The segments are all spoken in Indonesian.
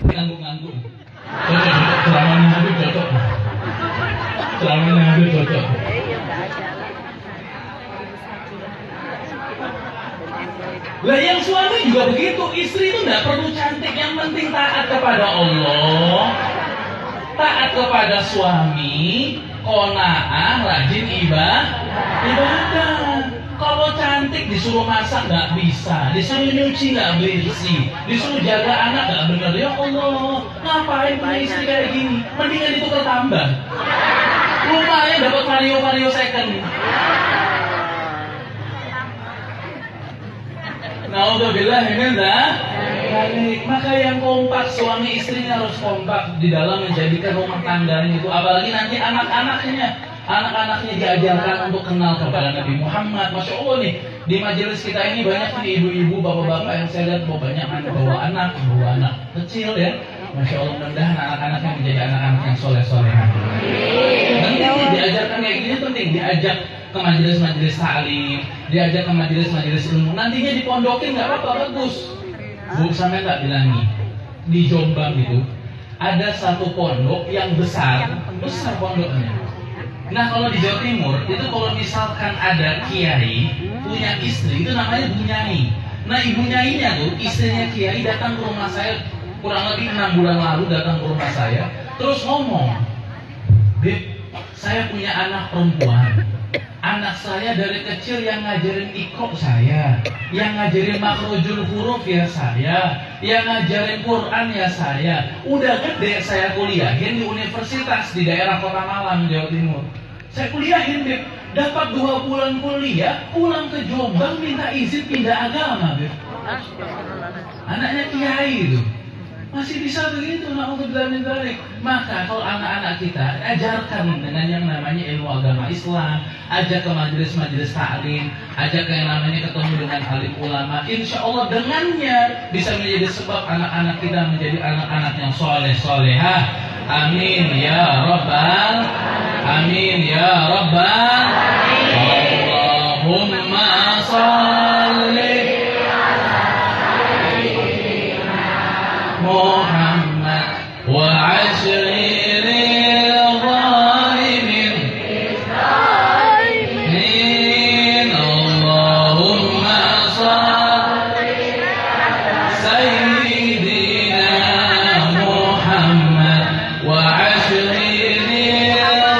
Ngangguk-ngangguk. Cocok, ceramahnya Habib cocok. Ceramahnya Habib cocok. Lah yang suami juga begitu, istri itu nggak perlu cantik, yang penting taat kepada Allah, taat kepada suami, qanaah, rajin ibadah. Kalau cantik disuruh masak nggak bisa, disuruh nyuci nggak bersih, disuruh jaga anak nggak bener. Ya Allah, ngapain punya istri kayak gini? Mendingan itu tambah. Lumayan dapat vario second. Naudzubillah min dzalik. Maka yang kompak, suami istrinya harus kompak di dalam menjadikan rumah tangganya itu. Apalagi nanti anak-anaknya diajarkan untuk kenal kepada Nabi Muhammad. Masya Allah nih, di majelis kita ini banyak nih ibu-ibu, bapak-bapak yang saya lihat banyak bawa anak kecil ya. Masya Allah, mudah-mudahan anak-anaknya menjadi anak-anak yang soleh-solehan. Penting diajarkan kayak gini, penting diajak ke majelis-majelis ta'lim, diajak ke majelis-majelis ilmu. Nantinya dipondokin nggak apa-apa, bagus. Bu, sampai tak bilangi di Jombang itu ada satu pondok yang besar pondoknya. Nah kalau di Jawa Timur itu kalau misalkan ada kiai punya istri itu namanya bunyai. Nah ibu nyainya tuh istrinya kiai datang ke rumah saya kurang lebih 6 bulan lalu, datang ke rumah saya terus ngomong, "Beb, saya punya anak perempuan. Anak saya dari kecil yang ngajarin iqra saya, yang ngajarin makrojul huruf ya saya, yang ngajarin Quran ya saya. Udah gede saya kuliahin di universitas di daerah Kota Malang, Jawa Timur. Saya kuliahin, Beb. Dapat 2 bulan kuliah, pulang ke Jombang minta izin pindah agama, Beb. Anaknya kiai itu. Masih bisa begitu, na'udzubillah min dzalik. Maka kalau anak-anak kita ajarkan dengan yang namanya ilmu agama Islam, ajak ke majelis-majelis ta'lim, ajak ke yang namanya ketemu dengan alim ulama. Insya Allah dengannya bisa menjadi sebab anak-anak kita menjadi anak-anak yang soleh-solehah. Amin ya rabbal amin ya rabbal Allahumma sholli Muhammad wa ashril zalimin Allahumma sholli sayyidina Muhammad wa ashril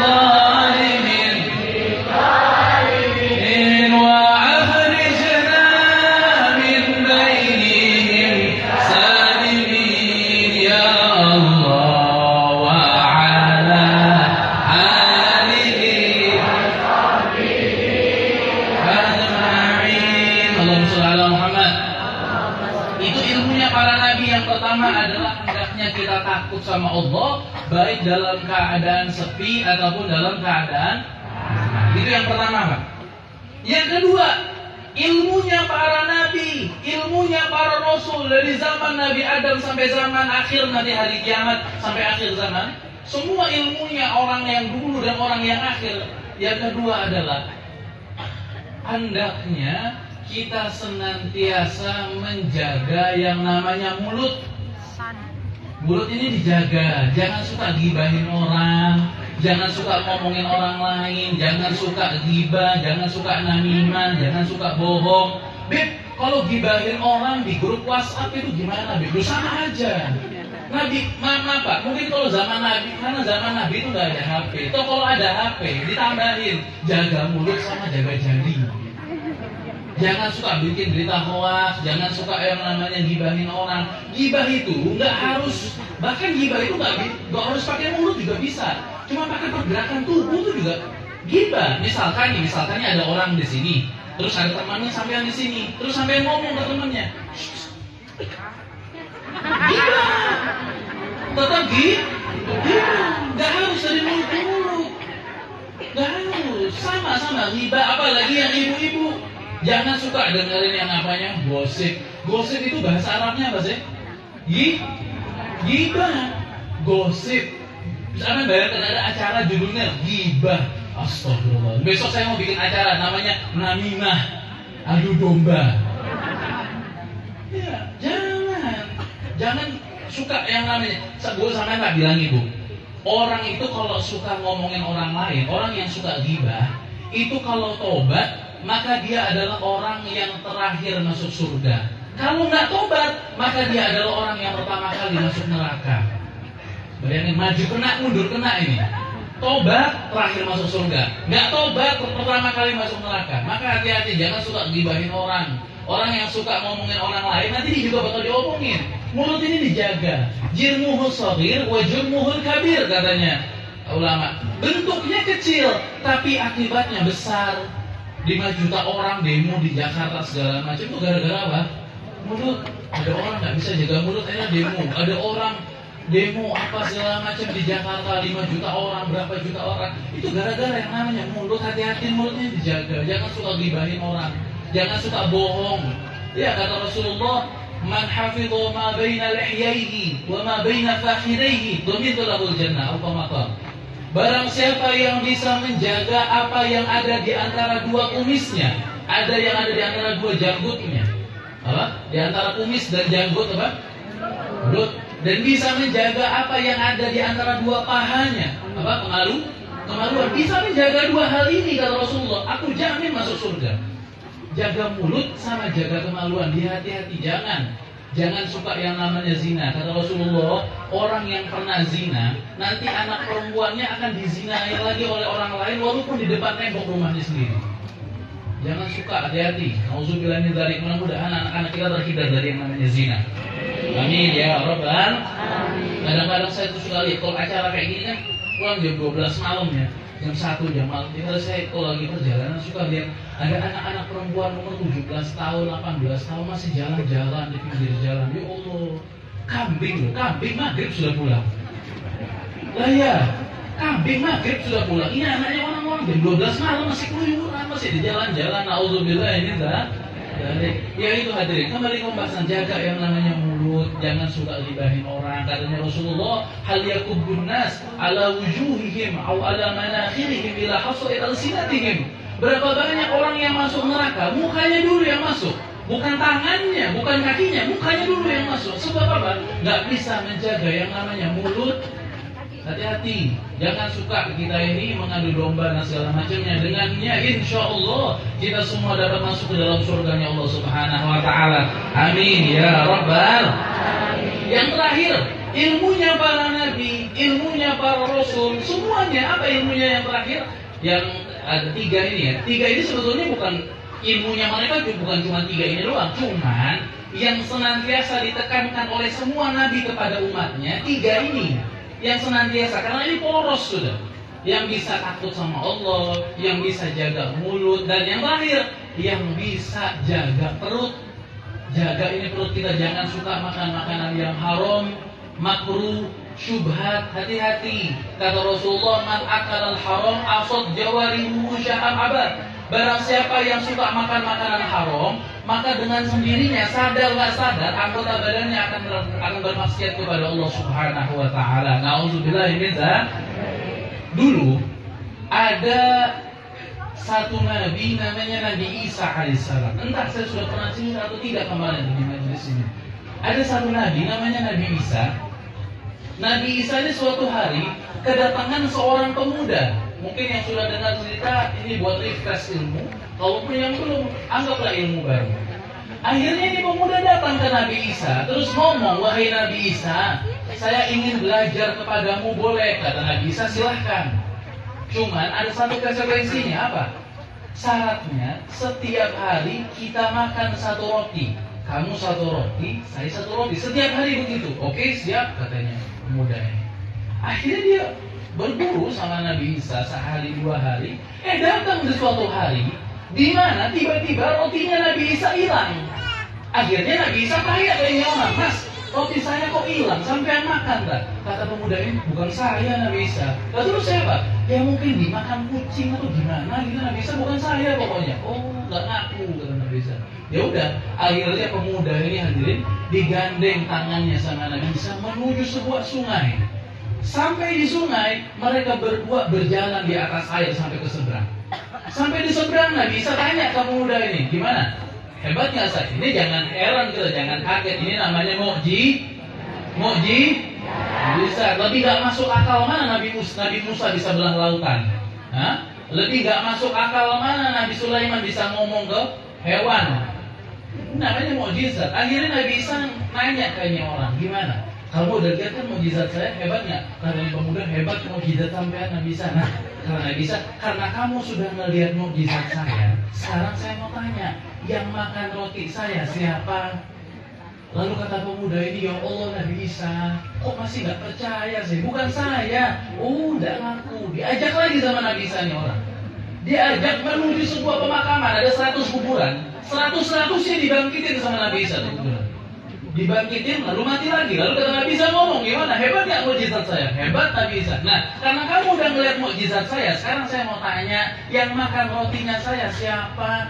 zalimin wa akhrijna min bainihim adalah hendaknya kita takut sama Allah baik dalam keadaan sepi ataupun dalam keadaan itu yang pertama, Pak. Yang kedua, ilmunya para nabi, ilmunya para rasul dari zaman Nabi Adam sampai zaman akhir nanti hari kiamat sampai akhir zaman, semua ilmunya orang yang dulu dan orang yang akhir. Yang kedua adalah hendaknya kita senantiasa menjaga yang namanya mulut. Mulut ini dijaga, jangan suka gibahin orang, jangan suka ngomongin orang lain, jangan suka gibah, jangan suka namimah, jangan suka bohong. Beb, kalau gibahin orang di grup WhatsApp itu gimana, Beb? Sama aja. Nabi, maaf Pak, mungkin kalau zaman Nabi, karena zaman Nabi itu nggak ada HP. Atau kalau ada HP, ditambahin jaga mulut sama jaga jari. Jangan suka bikin berita hoax, jangan suka yang namanya gibahin orang. Gibah itu nggak harus, bahkan gibah itu nggak harus pakai mulut juga bisa. Cuma pakai pergerakan tubuh itu juga gibah. Misalkan ada orang di sini, terus ada temannya sampean di sini, terus sampean ngomong ke temannya, gibah. Tetap gibah, nggak harus dari mulut ke mulut, nggak harus. Sama gibah, apalagi yang ibu-ibu. Jangan suka dengerin yang namanya gosip. Gosip itu bahasa Arabnya apa sih? Gibah. Gosip. Misalnya bayangkan ada acara judulnya gibah. Astagfirullah. Besok saya mau bikin acara namanya namimah, adu domba. Ya, jangan suka yang namanya. Gue sama nggak bilang ibu. Orang itu kalau suka ngomongin orang lain, orang yang suka ghibah, itu kalau tobat, maka dia adalah orang yang terakhir masuk surga. Kalau nggak tobat, maka dia adalah orang yang pertama kali masuk neraka. Bayangin, maju kena, mundur kena ini. Tobat, terakhir masuk surga. Nggak tobat, pertama kali masuk neraka. Maka hati-hati, jangan suka gibahin orang. Orang yang suka ngomongin orang lain, nanti dia juga bakal diomongin. Mulut ini dijaga. Jirmuhul shaghir wa jurmuhul kabir, katanya ulama. Bentuknya kecil, tapi akibatnya besar. 5 juta orang demo di Jakarta segala macam itu gara-gara apa? Mulut. Ada orang nggak bisa jaga mulut, akhirnya demo. Ada orang demo apa segala macam di Jakarta, 5 juta orang, berapa juta orang. Itu gara-gara yang namanya mulut. Hati-hati, mulutnya dijaga. Jangan suka gibahin orang. Jangan suka bohong. Ya, kata Rasulullah, man hafidhu ma baina lihyaihi wa ma baina fakhidaihi dhamintu lahul jannah. Barang siapa yang bisa menjaga apa yang ada di antara dua kumisnya, ada yang ada di antara dua janggutnya, apa? Di antara kumis dan janggut apa? Mulut. Dan bisa menjaga apa yang ada di antara dua pahanya, apa? Kemaluan. Bisa menjaga dua hal ini, kata Rasulullah, aku jamin masuk surga. Jaga mulut sama jaga kemaluan. Hati-hati, jangan suka yang namanya zina. Kata Rasulullah, orang yang pernah zina, nanti anak perempuannya akan dizinai lagi oleh orang lain walaupun di depan tembok rumahnya sendiri. Jangan suka, hati-hati. Nauzubillah min dzalik. Mudah-mudahan anak-anak kita terhindar dari yang namanya zina. Amin ya rabbal alamin. Kadang-kadang saya tuh suka lihat kalau acara kayak gini kan pulang jam 12 malam ya, jam 1 jam malam. Tinggal saya kalau lagi perjalanan suka lihat ada anak-anak perempuan umur 17 tahun, 18 tahun masih jalan-jalan di pinggir jalan. Ya Allah, kambing maghrib sudah pulang. Lah ya, kambing maghrib sudah pulang. Ini anaknya orang-orang jam 12 malam masih keluyuran, masih di jalan-jalan. Nauzubillah, ini enggak. Ya itu hadirin, kembali ke pembahasan jaga yang namanya mulut, jangan suka gibahin orang. Katanya Rasulullah, hal yakubbun nas ala wujuhihim aw ala manakhirihim ila hasaid alsinatihim. Berapa banyak orang yang masuk neraka, mukanya dulu yang masuk, bukan tangannya, bukan kakinya, mukanya dulu yang masuk. Sebab apa? Nggak bisa menjaga yang namanya mulut. Hati-hati, jangan suka kita ini mengadu domba dan segala macamnya. Dengannya insya Allah kita semua dapat masuk ke dalam surganya Allah Subhanahu wa Ta'ala. Amin ya Rabbal. Yang terakhir, ilmunya para nabi, ilmunya para rasul, semuanya. Apa ilmunya yang terakhir? Yang ada 3 ini ya. 3 ini sebetulnya bukan ilmunya mereka, bukan cuma 3 ini doang. Cuman yang senantiasa ditekankan oleh semua nabi kepada umatnya 3 ini. Yang senantiasa, karena ini poros sudah, yang bisa takut sama Allah, yang bisa jaga mulut, dan yang terakhir, yang bisa jaga perut. Jaga ini perut kita, jangan suka makan makanan yang haram, makruh, syubhat. Hati-hati. Kata Rasulullah, man akal al-haram asad jawarihu syaham abad. Barang siapa yang suka makan makanan haram, maka dengan sendirinya, sadar nggak sadar, anggota badannya akan bermaksiat kepada Allah Subhanahu wa Ta'ala. Nauzubillah min dzalik. Dulu ada satu nabi namanya Nabi Isa alaihissalam. Entah saya sudah pernah cerita atau tidak kemarin di majelis ini. Ada satu nabi namanya Nabi Isa. Nabi Isa ini suatu hari kedatangan seorang pemuda. Mungkin yang sudah dengar cerita ini buat refresh ilmu. Kalaupun yang belum, anggaplah ilmu baru. Akhirnya ini pemuda datang ke Nabi Isa, terus ngomong, wahai Nabi Isa, saya ingin belajar kepadamu, boleh? Kata Nabi Isa, silahkan. Cuman ada satu konsekuensinya, apa? Syaratnya setiap hari kita makan 1 roti. Kamu 1 roti, saya 1 roti. Setiap hari begitu. Oke, siap, katanya pemuda ini. Akhirnya dia berburu sama Nabi Isa sehari 2 hari. Datang di suatu hari di mana tiba-tiba rotinya Nabi Isa hilang. Akhirnya Nabi Isa tanya ke ini orang, Mas, roti saya kok hilang? Sampai makan tak? Kata pemuda ini, bukan saya Nabi Isa. Lalu terus siapa? Ya mungkin dimakan kucing atau gimana gitu. Nabi Isa, bukan saya pokoknya. Oh, nggak ngaku, kata Nabi Isa. Ya udah, akhirnya pemuda ini hadirin digandeng tangannya sama Nabi Isa menuju sebuah sungai. Sampai di sungai, mereka berdua berjalan di atas air sampai ke seberang. Sampai di seberang, Nabi Isa tanya ke pemuda ini, gimana? Hebatnya saat ini, jangan heran kita, jangan kaget. Ini namanya Mukjizat. Lebih gak masuk akal mana Nabi Musa bisa belah lautan? Hah? Lebih gak masuk akal mana Nabi Sulaiman bisa ngomong ke hewan? Namanya mukjizat. Akhirnya Nabi Isa nanya kayaknya orang, gimana? Kamu udah lihat kan mukjizat saya hebat nggak? Kata pemuda, hebat mukjizat sampean Nabi Isa. Nah, karena Nabi Isa, karena kamu sudah ngelihat mukjizat saya, sekarang saya mau tanya, yang makan roti saya siapa? Lalu kata pemuda ini, ya Allah Nabi Isa, kok masih nggak percaya sih? Bukan saya. Udah ngaku. Diajak lagi sama Nabi Isa nih orang. Diajak menuju sebuah pemakaman, ada 100 kuburan. 100-100-nya dibangkitin sama Nabi Isa tuh kuburan. Dibangkitin lalu mati lagi. Lalu kata Nabi Isa ngomong, gimana? Hebat gak mukjizat saya? Hebat Nabi Isa. Nah, karena kamu udah ngeliat mukjizat saya, sekarang saya mau tanya, yang makan rotinya saya siapa?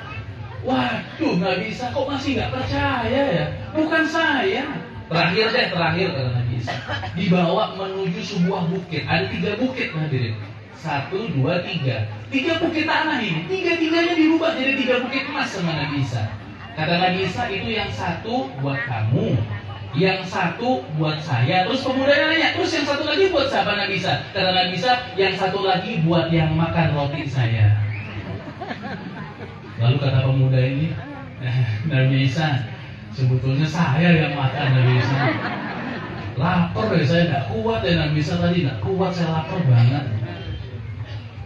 Waduh, Nabi Isa kok masih gak percaya ya? Bukan saya. Terakhir kata Nabi Isa, dibawa menuju sebuah bukit. Ada 3 bukit hadirin. 1, 2, 3. 3 bukit tanah ini. 3-3-nya dirubah jadi 3 bukit emas sama Nabi Isa. Kata Nabi Isa, itu yang 1 buat kamu, yang 1 buat saya. Terus pemudanya nanya, terus yang 1 lagi buat siapa Nabi Isa? Kata Nabi Isa, yang 1 lagi buat yang makan roti saya. Lalu kata pemuda ini, Nabi Isa, sebetulnya saya yang makan Nabi Isa. Lapar ya, saya gak kuat ya Nabi Isa tadi, gak kuat, saya lapar banget.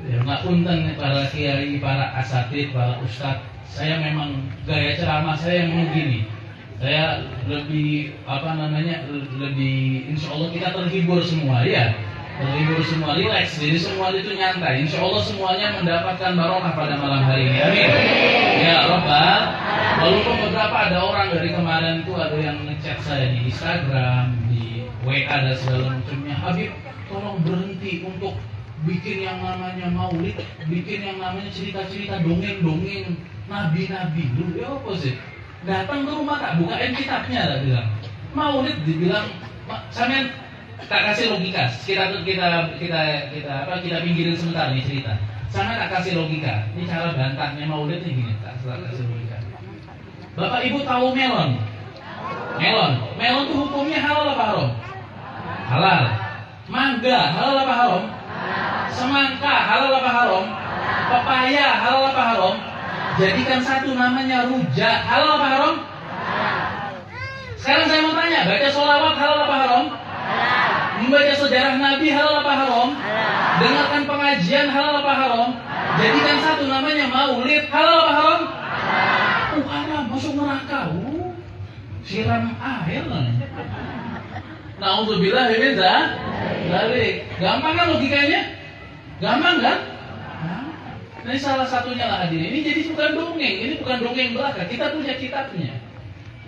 Ya gak punten para kiai, para asatid, para ustadz. Saya memang gaya ceramah saya yang begini. Saya lebih lebih insya Allah kita terhibur semua ya. Terhibur semua, relax. Jadi semua itu nyantai. Insya Allah semuanya mendapatkan barokah pada malam hari ini. Amin. Ya Rabbal. Walaupun beberapa ada orang dari kemarin itu ada yang ngechat saya di Instagram, di WA dan segala macamnya. Habib, tolong berhenti untuk bikin yang namanya maulid, bikin yang namanya cerita-cerita dongeng-dongeng nabi-nabi. Lu ya apa sih? Datang ke rumah tak bukain kitabnya tak bilang. Maulid dibilang sampean tak kasih logika. Kita pinggirin sebentar nih cerita. Sampean tak kasih logika. Ini cara bantahnya maulid nih gini, tak kasih logika. Bapak Ibu tahu melon? Melon tuh hukumnya halal apa haram? Halal. Mangga halal apa haram? Semangka halal apa haram? Pepaya halal apa haram? Jadikan 1 namanya rujak, halal apa haram? Sekarang saya mau tanya, baca sholawat halal apa haram? Membaca sejarah Nabi halal apa haram? Dengarkan pengajian halal apa haram? Jadikan 1 namanya maulid, halal apa haram? Haram, masuk neraka. Siram air. Na'udzubillah min dzalik. Gampang kan logikanya? Gampang kan? Ini salah satunya lah hadirin. Ini jadi bukan dongeng. Ini bukan dongeng belaka. Kita punya kitabnya.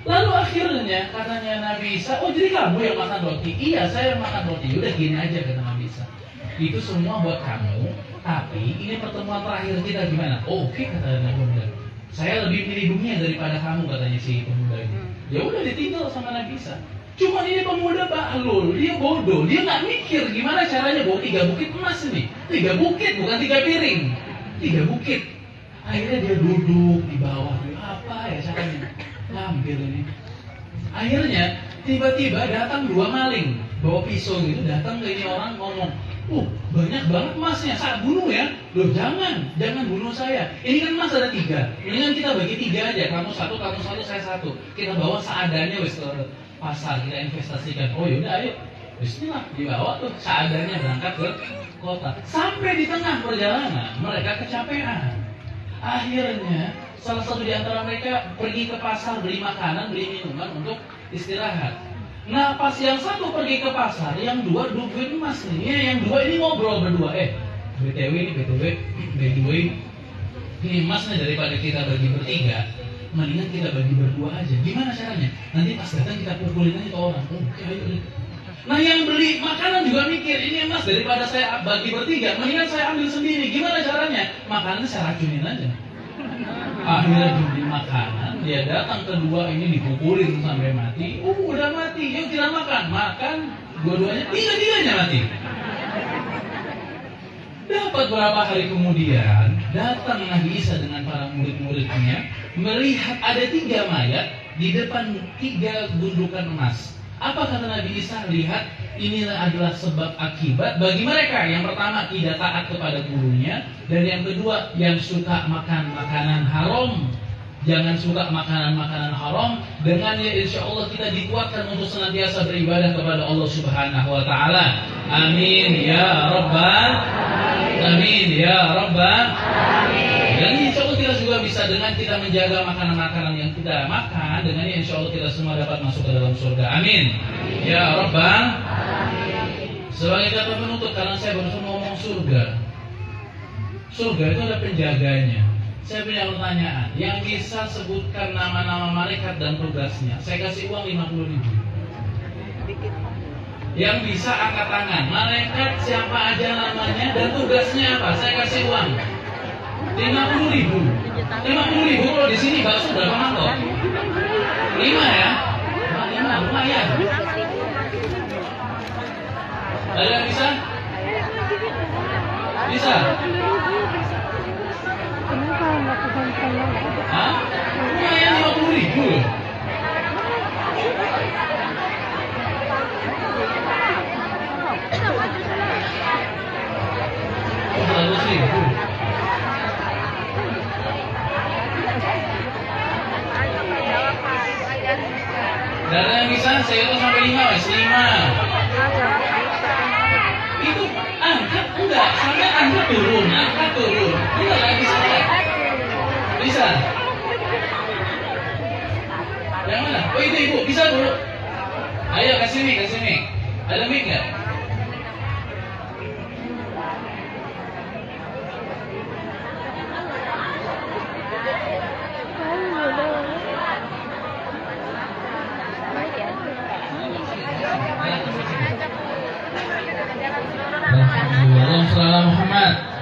Lalu akhirnya katanya Nabi Isa, oh jadi kamu yang makan roti? Iya, saya yang makan roti. Udah gini aja kata Nabi Isa. Itu semua buat kamu. Tapi ini pertemuan terakhir kita gimana? Oh, oke kata Nabi Muda. Saya lebih pilih dunia daripada kamu katanya si pemuda ini. Ya udah ditinggal sama Nabi Isa. Cuma ini pemuda bahlul, dia bodoh, dia nggak mikir gimana caranya bawa 3 bukit emas ini. 3 bukit bukan 3 piring. 3 bukit. Akhirnya dia duduk di bawah. Apa ya caranya? Hampir ini. Akhirnya tiba-tiba datang 2 maling bawa pisau gitu, datang ke ini orang ngomong, banyak banget emasnya, saya bunuh ya. Loh jangan bunuh saya. Ini kan emas ada 3. Mendingan kita bagi 3 aja. Kamu 1, saya 1. Kita bawa seadanya wis ke pasar, kita investasikan. Oh yaudah ayo. Bismillah, dibawa tuh seadanya berangkat ke kota. Sampai di tengah perjalanan mereka kecapean. Akhirnya salah satu di antara mereka pergi ke pasar beli makanan, beli minuman untuk istirahat. Nah pas yang 1 pergi ke pasar, yang 2 duit emas nih. Yang 2 ini ngobrol berdua. BTW ini emasnya daripada kita bagi bertiga, mendingan kita bagi berdua aja. Gimana caranya? Nanti pas datang kita pukulin aja ke orang. Oke, ayo. Nah yang beli makanan juga mikir, ini emas daripada saya bagi bertiga, mendingan saya ambil sendiri. Gimana caranya? Makanannya saya racunin aja. Akhirnya beli makanan, dia datang kedua ini dipukulin sampai mati. Udah mati, yuk kita makan. Makan, dua-duanya, tiga-tiganya mati. Dapat beberapa hari kemudian, datang Nabi Isa dengan para murid-muridnya, melihat ada 3 mayat di depan 3 gundukan emas. Apa kata Nabi Isa? Lihat, inilah adalah sebab akibat bagi mereka. Yang pertama, tidak taat kepada gurunya. Dan yang kedua, yang suka makan makanan haram. Jangan suka makanan-makanan haram. Dengannya insya Allah kita dikuatkan untuk senantiasa beribadah kepada Allah Subhanahu wa Ta'ala. Amin ya Rabbal. Amin ya Rabbal. Dan insya Allah kita juga bisa dengan kita menjaga makanan-makanan yang kita makan. Dengannya insya Allah kita semua dapat masuk ke dalam surga. Amin ya Rabbal. Sebagai kata penutup, karena saya baru ngomong surga. Surga itu ada penjaganya. Saya punya pertanyaan, yang bisa sebutkan nama-nama malaikat dan tugasnya. Saya kasih uang 50.000. Yang bisa angkat tangan, malaikat siapa aja namanya dan tugasnya apa? Saya kasih uang 50.000. 50.000 kalau di sini bakso berapa mangkok? 5 ya? 5 lumayan. Ada yang bisa? Bisa? Hah? Lumayan 50.000 loh. Oh, 100.000. Dan yang bisa saya itu sampai 5 wes 5. Itu angkat enggak, sampai angkat turun. Enggak lagi bisa. Bisa. Yang mana? Oh itu ibu, bisa bu. Ayo kasih mic. Ada mic nggak? Allahumma shalli ala Muhammad.